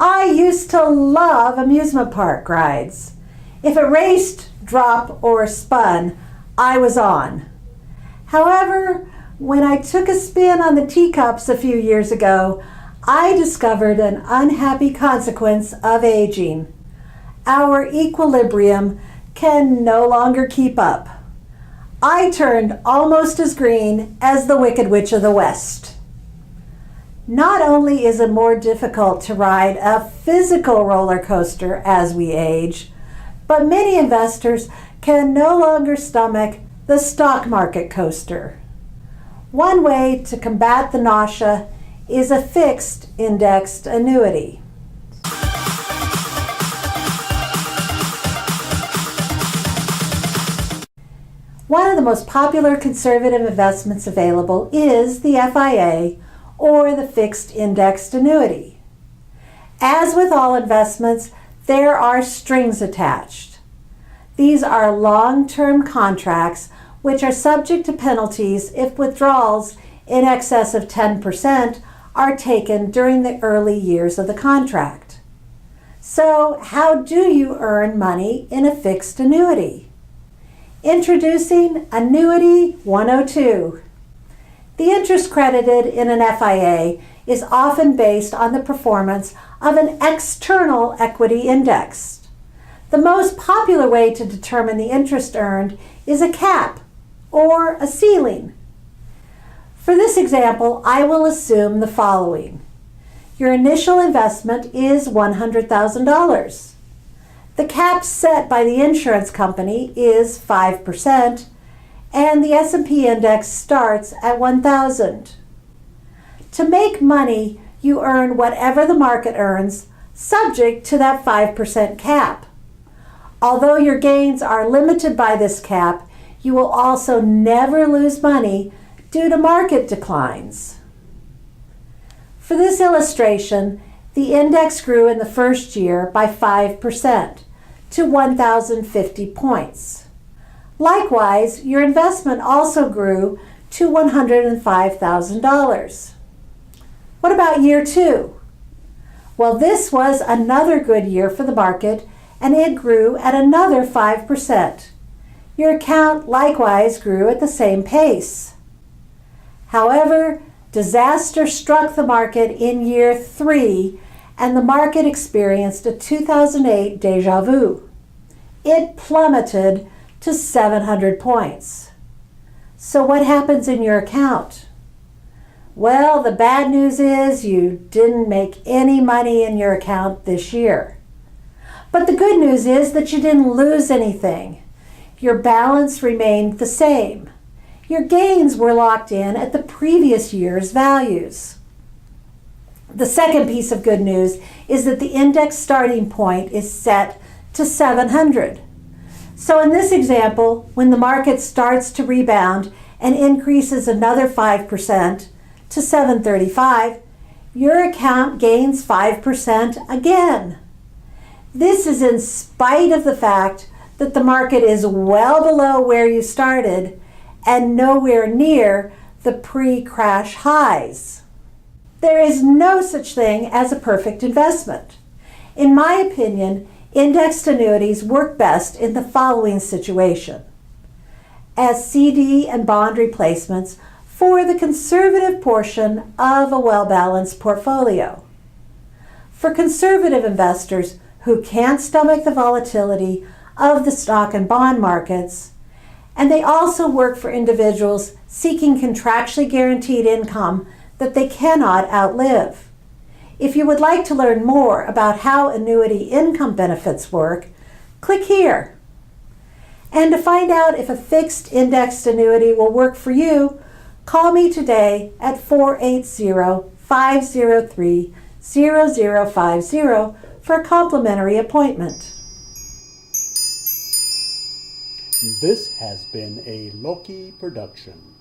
I used to love amusement park rides. If it raced, dropped, or spun, I was on. However, when I took a spin on the teacups a few years ago, I discovered an unhappy consequence of aging. Our equilibrium can no longer keep up. I turned almost as green as the Wicked Witch of the West. Not only is it more difficult to ride a physical roller coaster as we age, but many investors can no longer stomach the stock market coaster. One way to combat the nausea is a fixed indexed annuity. One of the most popular conservative investments available is the FIA, or the fixed indexed annuity. As with all investments, there are strings attached. These are long-term contracts which are subject to penalties if withdrawals in excess of 10% are taken during the early years of the contract. So, how do you earn money in a fixed annuity? Introducing Annuity 102. The interest credited in an FIA is often based on the performance of an external equity index. The most popular way to determine the interest earned is a cap or a ceiling. For this example, I will assume the following. Your initial investment is $100,000. The cap set by the insurance company is 5%, and the S&P index starts at 1,000. To make money, you earn whatever the market earns, subject to that 5% cap. Although your gains are limited by this cap, you will also never lose money due to market declines. For this illustration, the index grew in the first year by 5% to 1,050 points. Likewise, your investment also grew to $105,000. What about year 2? Well, this was another good year for the market, and it grew at another 5%. Your account likewise grew at the same pace. However, disaster struck the market in year 3, and the market experienced a 2008 déjà vu. It plummeted to 700 points. So what happens in your account? Well, the bad news is you didn't make any money in your account this year. But the good news is that you didn't lose anything. Your balance remained the same. Your gains were locked in at the previous year's values. The second piece of good news is that the index starting point is set to 700. So in this example, when the market starts to rebound and increases another 5% to 735, your account gains 5% again. This is in spite of the fact that the market is well below where you started and nowhere near the pre-crash highs. There is no such thing as a perfect investment. In my opinion, indexed annuities work best in the following situation: as CD and bond replacements for the conservative portion of a well-balanced portfolio. For conservative investors who can't stomach the volatility of the stock and bond markets, and they also work for individuals seeking contractually guaranteed income that they cannot outlive. If you would like to learn more about how annuity income benefits work, click here. And to find out if a fixed indexed annuity will work for you, call me today at 480-503-0050 for a complimentary appointment. This has been a Loki production.